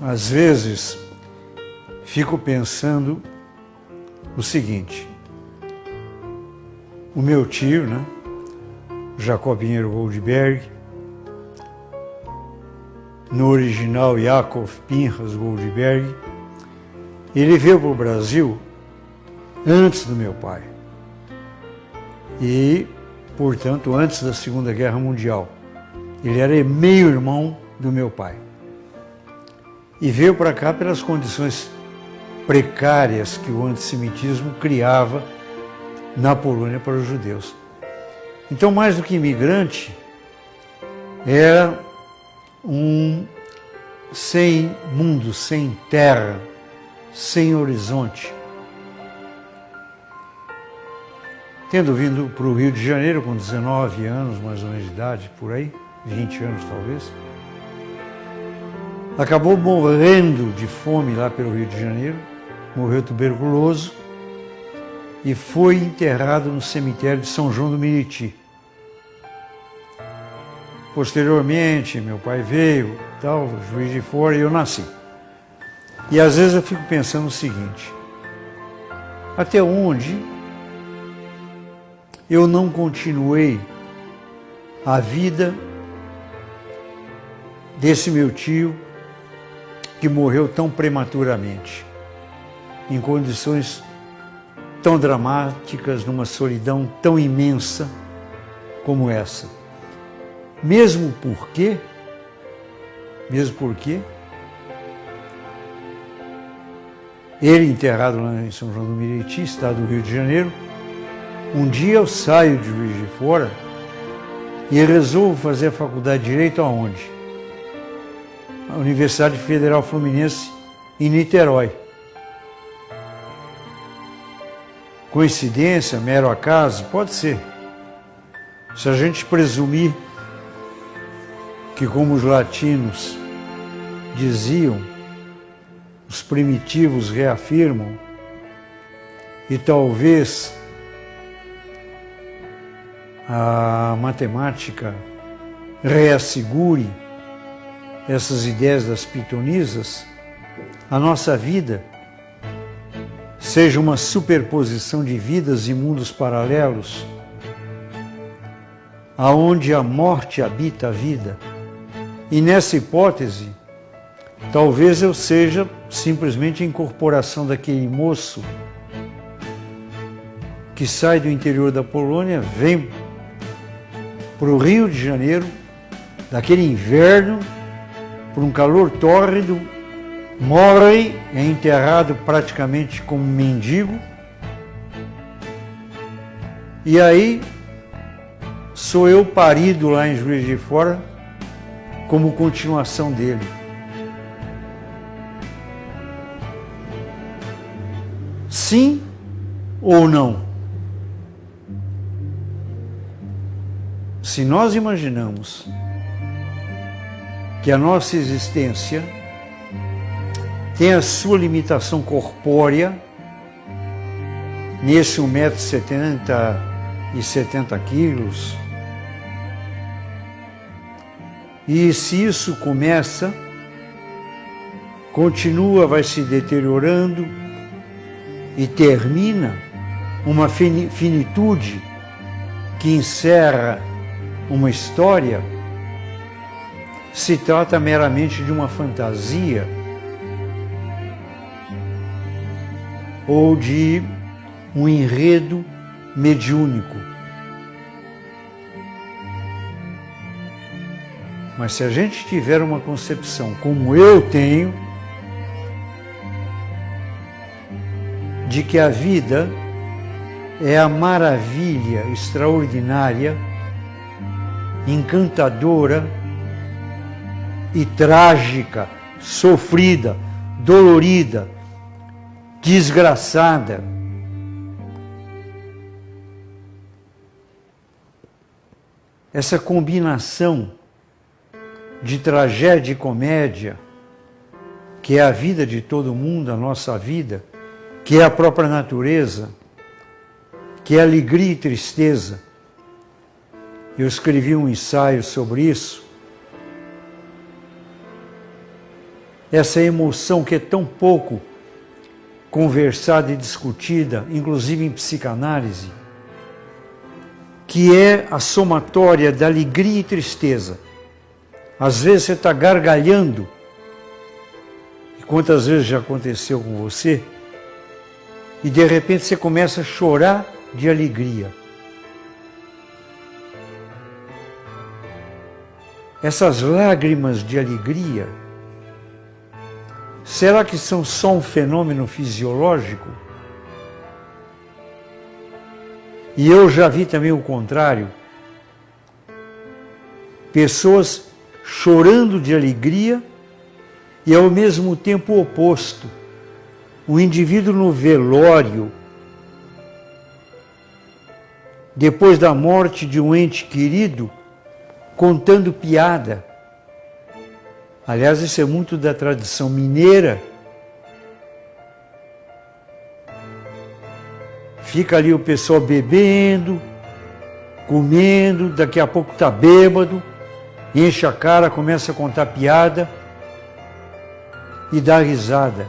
Às vezes, fico pensando o seguinte: o meu tio, né, Jacob Pinheiro Goldberg, no original Yakov Pinchas Goldberg, ele veio para o Brasil antes do meu pai e, portanto, antes da Segunda Guerra Mundial. Ele era meio-irmão do meu pai e veio para cá pelas condições precárias que o antissemitismo criava na Polônia para os judeus. Então, mais do que imigrante, era um sem mundo, sem terra, sem horizonte. Tendo vindo para o Rio de Janeiro com 19 anos, mais ou menos de idade, por aí, 20 anos talvez, acabou morrendo de fome lá pelo Rio de Janeiro, morreu tuberculoso e foi enterrado no cemitério de São João do Meriti. Posteriormente, meu pai veio, tal, Juiz de Fora, e eu nasci. E às vezes eu fico pensando o seguinte: até onde eu não continuei a vida desse meu tio que morreu tão prematuramente, em condições tão dramáticas, numa solidão tão imensa como essa. Mesmo porque ele, enterrado lá em São João do Meriti, estado do Rio de Janeiro, um dia eu saio de Juiz de Fora e resolvo fazer a faculdade de Direito aonde? A Universidade Federal Fluminense, em Niterói. Coincidência, mero acaso? Pode ser. Se a gente presumir que, como os latinos diziam, os primitivos reafirmam, e talvez a matemática reassegure essas ideias das pitonisas, a nossa vida seja uma superposição de vidas e mundos paralelos, aonde a morte habita a vida. E nessa hipótese, talvez eu seja simplesmente a incorporação daquele moço que sai do interior da Polônia, vem para o Rio de Janeiro, daquele inverno, por um calor tórrido, morre, é enterrado praticamente como um mendigo, e aí sou eu parido lá em Juiz de Fora como continuação dele. Sim ou não? Se nós imaginamos que a nossa existência tem a sua limitação corpórea, nesse 1,70 m e 70 quilos, e se isso começa, continua, vai se deteriorando e termina uma finitude que encerra uma história, se trata meramente de uma fantasia ou de um enredo mediúnico. Mas se a gente tiver uma concepção como eu tenho, de que a vida é a maravilha extraordinária, encantadora e trágica, sofrida, dolorida, desgraçada, essa combinação de tragédia e comédia, que é a vida de todo mundo, a nossa vida, que é a própria natureza, que é alegria e tristeza. Eu escrevi um ensaio sobre isso, essa emoção que é tão pouco conversada e discutida, inclusive em psicanálise, que é a somatória da alegria e tristeza. Às vezes você está gargalhando, e quantas vezes já aconteceu com você, e de repente você começa a chorar de alegria. Essas lágrimas de alegria, será que são só um fenômeno fisiológico? E eu já vi também o contrário. Pessoas chorando de alegria e ao mesmo tempo o oposto. O indivíduo no velório, depois da morte de um ente querido, contando piada. Aliás, isso é muito da tradição mineira. Fica ali o pessoal bebendo, comendo, daqui a pouco está bêbado, enche a cara, começa a contar piada e dá risada.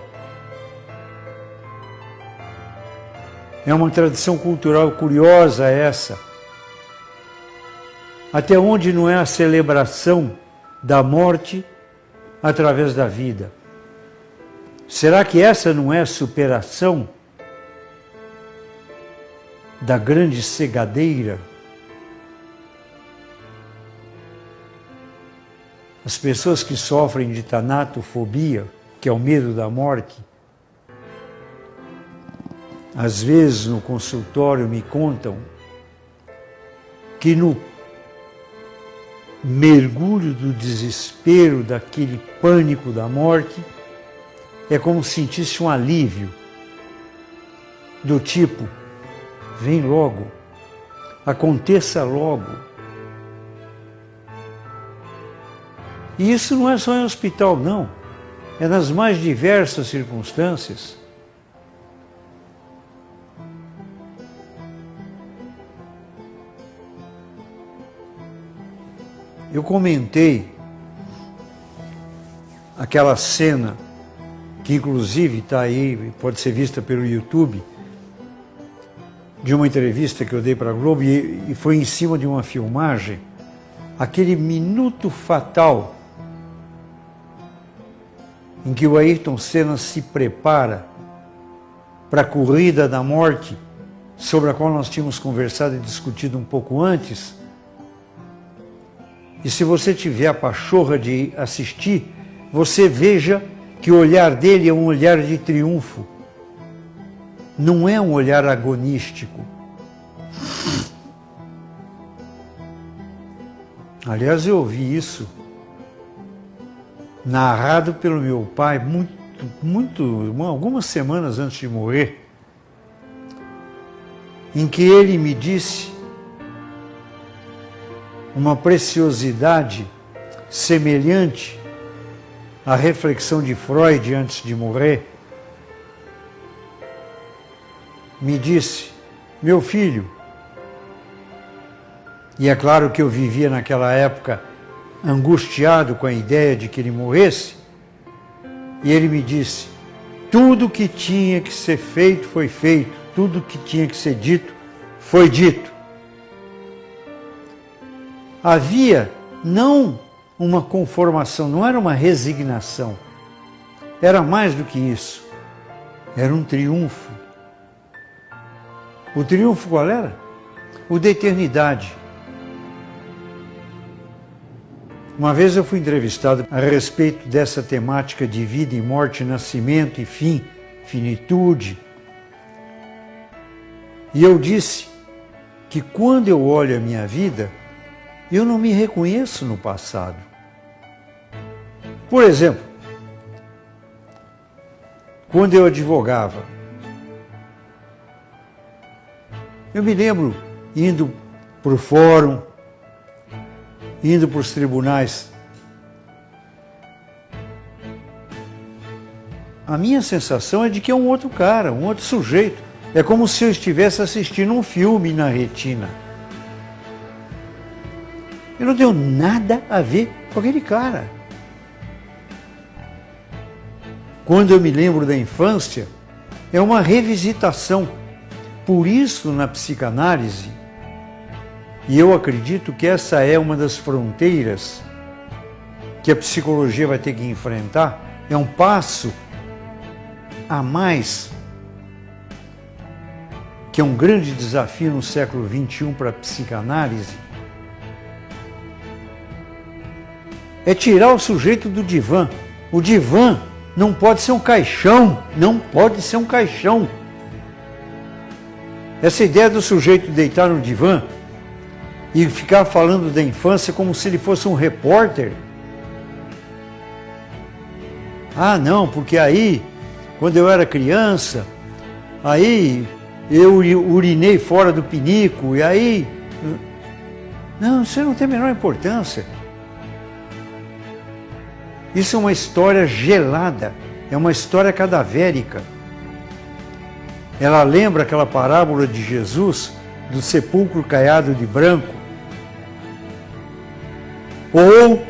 É uma tradição cultural curiosa essa. Até onde não é a celebração da morte através da vida? Será que essa não é a superação da grande cegadeira? As pessoas que sofrem de tanatofobia, que é o medo da morte, às vezes no consultório me contam que no mergulho do desespero, daquele pânico da morte, é como se sentisse um alívio, do tipo, vem logo, aconteça logo. E isso não é só em hospital, não. É nas mais diversas circunstâncias. Eu comentei aquela cena, que inclusive está aí, pode ser vista pelo YouTube, de uma entrevista que eu dei para a Globo, e foi em cima de uma filmagem, aquele minuto fatal em que o Ayrton Senna se prepara para a corrida da morte, sobre a qual nós tínhamos conversado e discutido um pouco antes. E se você tiver a pachorra de assistir, você veja que o olhar dele é um olhar de triunfo. Não é um olhar agonístico. Aliás, eu ouvi isso narrado pelo meu pai algumas semanas antes de morrer, em que ele me disse uma preciosidade semelhante à reflexão de Freud antes de morrer. Me disse, meu filho, e é claro que eu vivia naquela época angustiado com a ideia de que ele morresse, e ele me disse, tudo que tinha que ser feito foi feito, tudo que tinha que ser dito foi dito. Havia não uma conformação, não era uma resignação, era mais do que isso, era um triunfo. O triunfo qual era? O da eternidade. Uma vez eu fui entrevistado a respeito dessa temática de vida e morte, nascimento e fim, finitude. E eu disse que quando eu olho a minha vida, eu não me reconheço no passado. Por exemplo, quando eu advogava, eu me lembro indo para o fórum, indo para os tribunais. A minha sensação é de que é um outro cara, um outro sujeito. É como se eu estivesse assistindo um filme na retina. Eu não tenho nada a ver com aquele cara. quando eu me lembro da infância, é uma revisitação. Por isso, na psicanálise, e eu acredito que essa é uma das fronteiras que a psicologia vai ter que enfrentar, é um passo a mais, que é um grande desafio no século XXI para a psicanálise, é tirar o sujeito do divã. O divã não pode ser um caixão, não pode ser um caixão. Essa ideia do sujeito deitar no divã e ficar falando da infância como se ele fosse um repórter. Ah, não, porque aí, quando eu era criança, aí eu urinei fora do pinico, e aí... Não, isso não tem a menor importância. Isso é uma história gelada, é uma história cadavérica. Ela lembra aquela parábola de Jesus, do sepulcro caiado de branco. Ou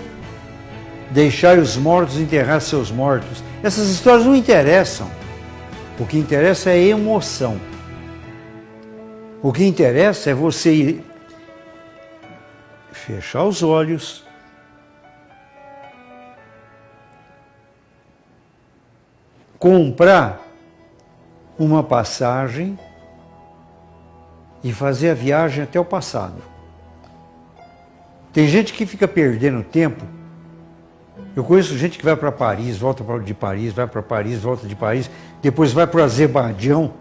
deixai os mortos enterrar seus mortos. Essas histórias não interessam. O que interessa é a emoção. O que interessa é você fechar os olhos, comprar uma passagem e fazer a viagem até o passado. Tem gente que fica perdendo tempo. Eu conheço gente que vai para Paris, volta de Paris, vai para Paris, volta de Paris, depois vai para o Azerbaijão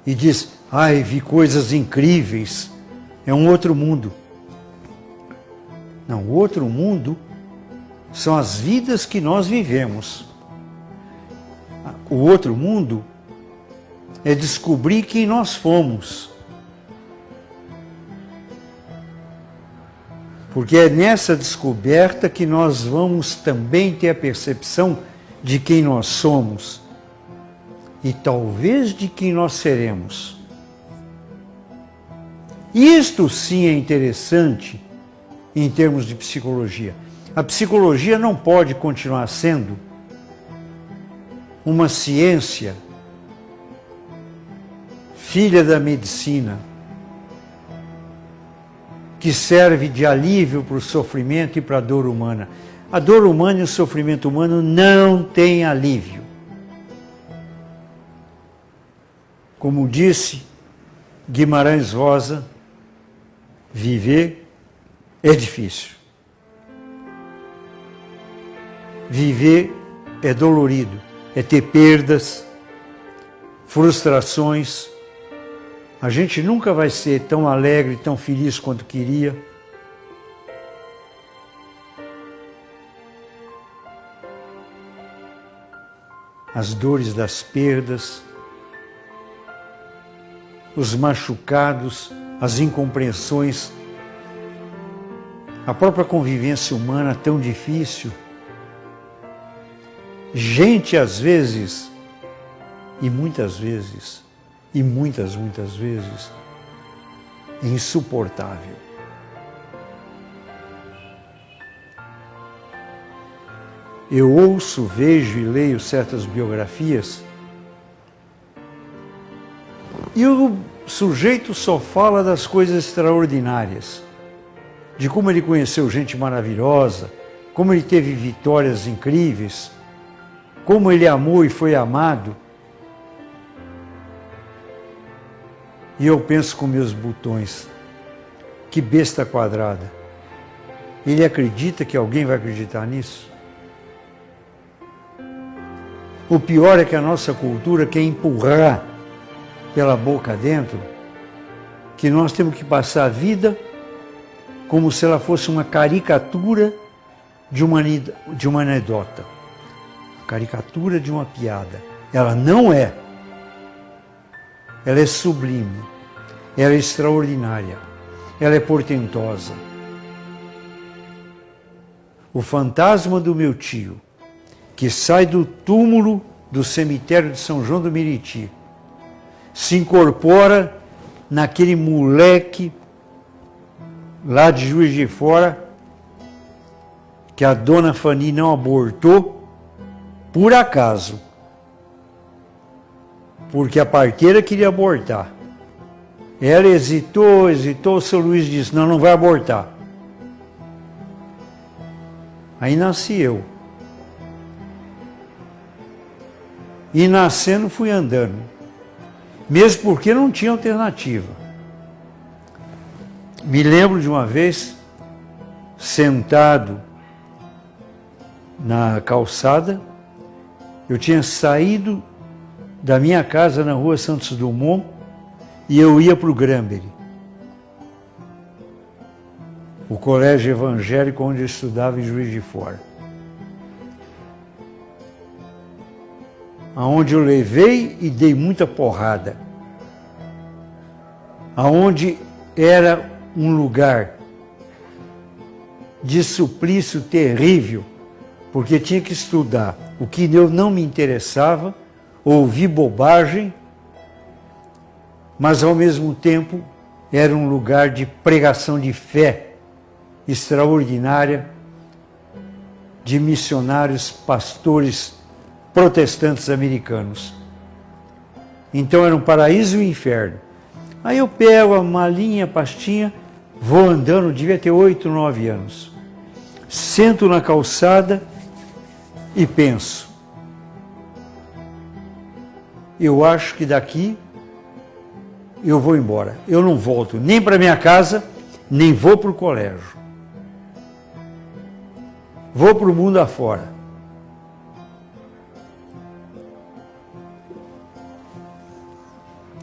e diz, ai, vi coisas incríveis, é um outro mundo. Não, o outro mundo são as vidas que nós vivemos. O outro mundo é descobrir quem nós fomos. Porque é nessa descoberta que nós vamos também ter a percepção de quem nós somos e talvez de quem nós seremos. Isto sim é interessante em termos de psicologia. A psicologia não pode continuar sendo uma ciência filha da medicina, que serve de alívio para o sofrimento e para a dor humana. A dor humana e o sofrimento humano não têm alívio. Como disse Guimarães Rosa, viver é difícil. Viver é dolorido, é ter perdas, frustrações. A gente nunca vai ser tão alegre, tão feliz quanto queria. As dores das perdas, os machucados, as incompreensões, a própria convivência humana tão difícil. Gente, às vezes, e muitas vezes, muitas vezes, insuportável. Eu ouço, vejo e leio certas biografias e o sujeito só fala das coisas extraordinárias, de como ele conheceu gente maravilhosa, como ele teve vitórias incríveis, como ele amou e foi amado. E eu penso com meus botões, que besta quadrada. Ele acredita que alguém vai acreditar nisso? O pior é que a nossa cultura quer empurrar pela boca dentro que nós temos que passar a vida como se ela fosse uma caricatura de uma anedota. Caricatura de uma piada. Ela não é. Ela é sublime, ela é extraordinária, ela é portentosa. O fantasma do meu tio, que sai do túmulo do cemitério de São João do Meriti, se incorpora naquele moleque lá de Juiz de Fora, que a dona Fanny não abortou, por acaso, porque a parteira queria abortar. Ela hesitou, o seu Luiz disse, não, não vai abortar. Aí nasci eu. E nascendo fui andando, mesmo porque não tinha alternativa. Me lembro de uma vez, sentado na calçada, eu tinha saído da minha casa na rua Santos Dumont e eu ia para o Granbury, o colégio evangélico onde eu estudava em Juiz de Fora. Aonde eu levei e dei muita porrada. Aonde era um lugar de suplício terrível, porque tinha que estudar o que eu não me interessava, ouvir bobagem, mas ao mesmo tempo era um lugar de pregação de fé extraordinária, de missionários, pastores protestantes americanos. Então era um paraíso e um inferno. Aí eu pego a malinha, a pastinha, vou andando, devia ter 8, 9 anos. Sento na calçada e penso, eu acho que daqui eu vou embora. Eu não volto nem para minha casa, nem vou para o colégio. Vou para o mundo afora.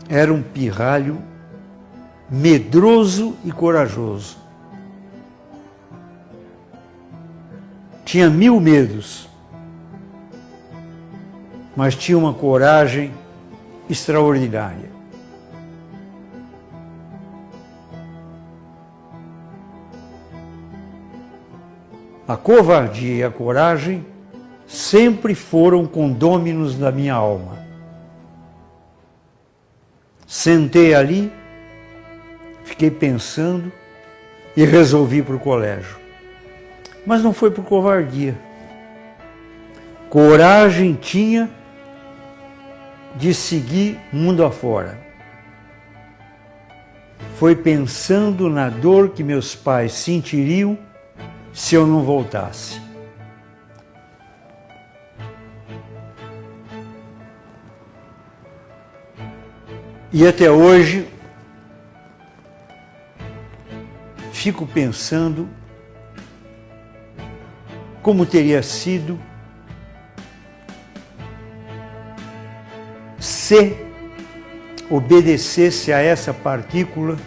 Era um pirralho medroso e corajoso. Tinha 1000 medos, mas tinha uma coragem extraordinária. A covardia e a coragem sempre foram condôminos da minha alma. Sentei ali, fiquei pensando e resolvi ir para o colégio. Mas não foi por covardia. Coragem tinha de seguir mundo afora. Foi pensando na dor que meus pais sentiriam se eu não voltasse. E até hoje fico pensando como teria sido se obedecesse a essa partícula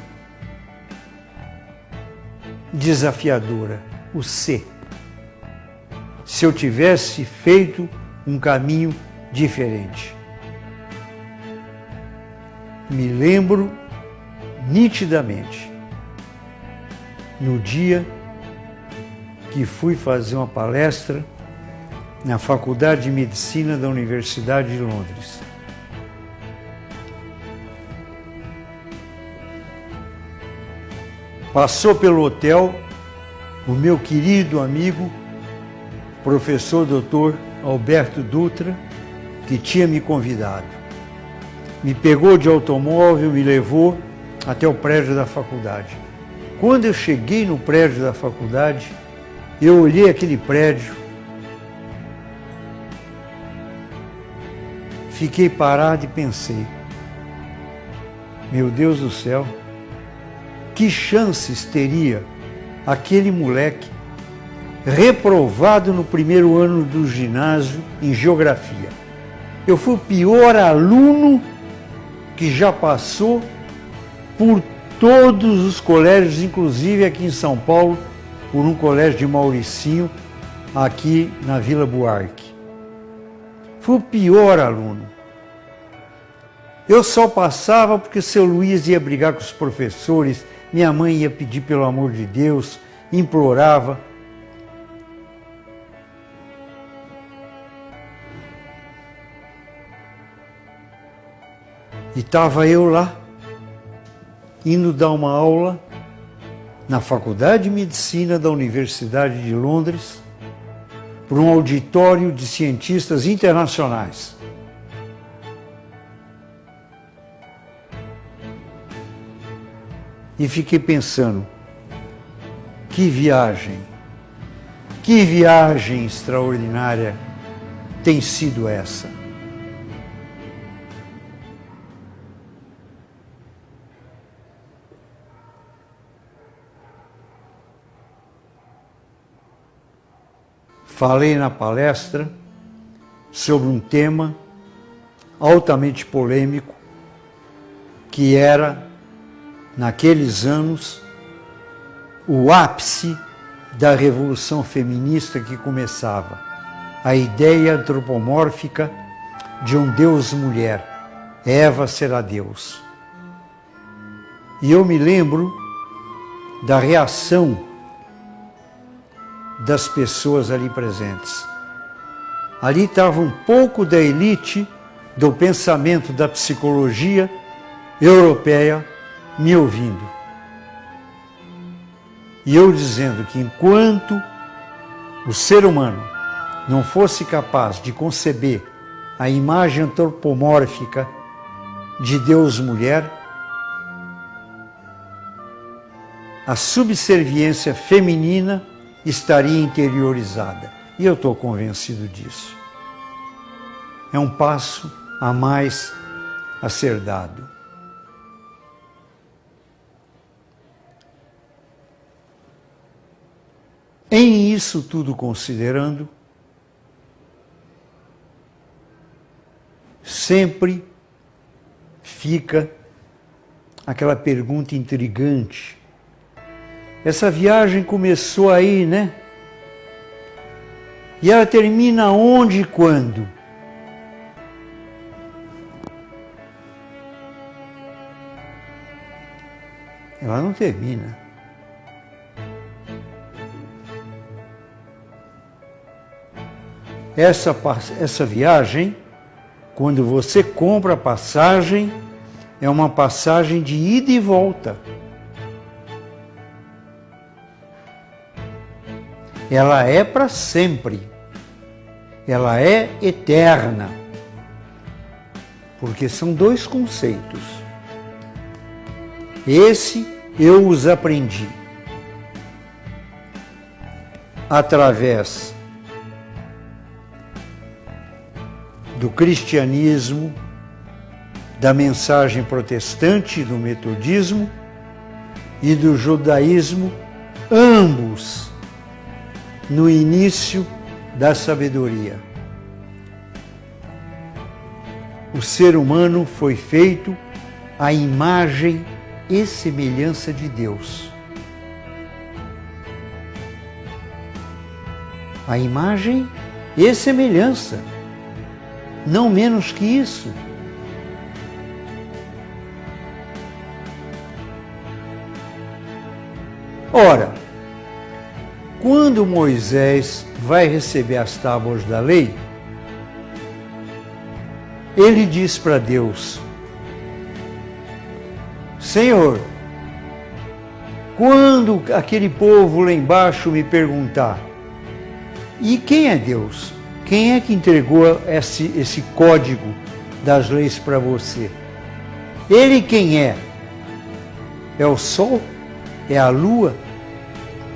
desafiadora, o se. Se eu tivesse feito um caminho diferente. Me lembro nitidamente, no dia que fui fazer uma palestra na Faculdade de Medicina da Universidade de Londres. Passou pelo hotel o meu querido amigo, professor Dr. Alberto Dutra, que tinha me convidado. Me pegou de automóvel, me levou até o prédio da faculdade. Quando eu cheguei no prédio da faculdade, eu olhei aquele prédio, fiquei parado e pensei, meu Deus do céu, que chances teria aquele moleque reprovado no primeiro ano do ginásio em geografia? Eu fui o pior aluno que já passou por todos os colégios, inclusive aqui em São Paulo, por um colégio de Mauricinho, aqui na Vila Buarque. Fui o pior aluno. Eu só passava porque seu Luiz ia brigar com os professores, minha mãe ia pedir pelo amor de Deus, implorava. E estava eu lá, indo dar uma aula na Faculdade de Medicina da Universidade de Londres, por um auditório de cientistas internacionais. E fiquei pensando, que viagem extraordinária tem sido essa. Falei na palestra sobre um tema altamente polêmico, que era, naqueles anos, o ápice da revolução feminista que começava, a ideia antropomórfica de um Deus-mulher, Eva será Deus. E eu me lembro da reação das pessoas ali presentes. Ali estava um pouco da elite do pensamento da psicologia europeia me ouvindo. E eu dizendo que enquanto o ser humano não fosse capaz de conceber a imagem antropomórfica de Deus-mulher, a subserviência feminina estaria interiorizada. E eu estou convencido disso. É um passo a mais a ser dado. Em isso tudo considerando, sempre fica aquela pergunta intrigante. Essa viagem começou aí, né? E ela termina onde e quando? Ela não termina. Essa viagem, quando você compra a passagem, é uma passagem de ida e volta. Ela é para sempre. Ela é eterna. Porque são dois conceitos. Esse eu os aprendi através do cristianismo, da mensagem protestante, do metodismo e do judaísmo, ambos no início da sabedoria. O ser humano foi feito à imagem e semelhança de Deus. A imagem e semelhança. Não menos que isso. Ora, quando Moisés vai receber as tábuas da lei, ele diz para Deus: Senhor, quando aquele povo lá embaixo me perguntar, e quem é Deus? Quem é que entregou esse código das leis para você? Ele quem é? É o sol? É a lua?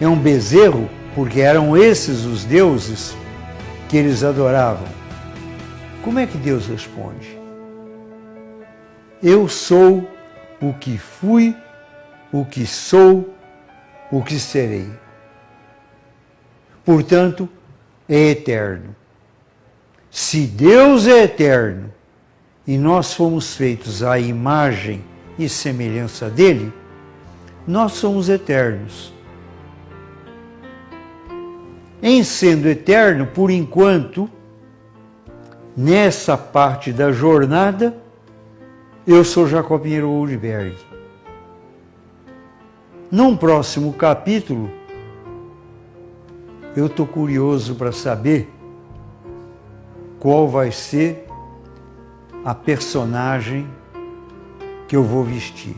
É um bezerro? Porque eram esses os deuses que eles adoravam. Como é que Deus responde? Eu sou o que fui, o que sou, o que serei. Portanto, é eterno. Se Deus é eterno e nós fomos feitos à imagem e semelhança dele, nós somos eternos. Em sendo eterno, por enquanto, nessa parte da jornada, eu sou Jacó Pinheiro Goldberg. Num próximo capítulo, eu estou curioso para saber qual vai ser a personagem que eu vou vestir.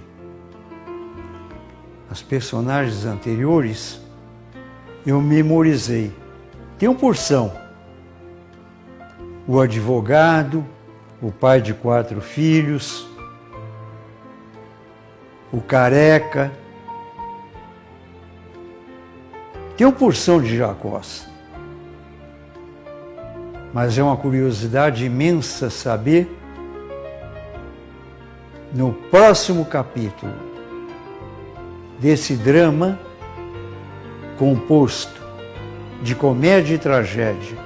As personagens anteriores eu memorizei. Tem uma porção, o advogado, o pai de 4 filhos, o careca. Tem uma porção de Jacós. Mas é uma curiosidade imensa saber, no próximo capítulo desse drama composto de comédia e tragédia,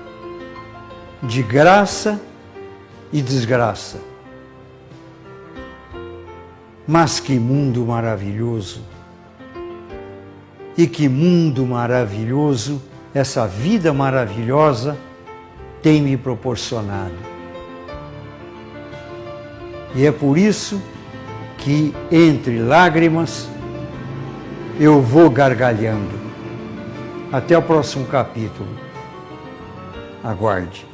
de graça e desgraça. Mas que mundo maravilhoso! E que mundo maravilhoso essa vida maravilhosa tem me proporcionado. E é por isso que, entre lágrimas, eu vou gargalhando. Até o próximo capítulo. Aguarde.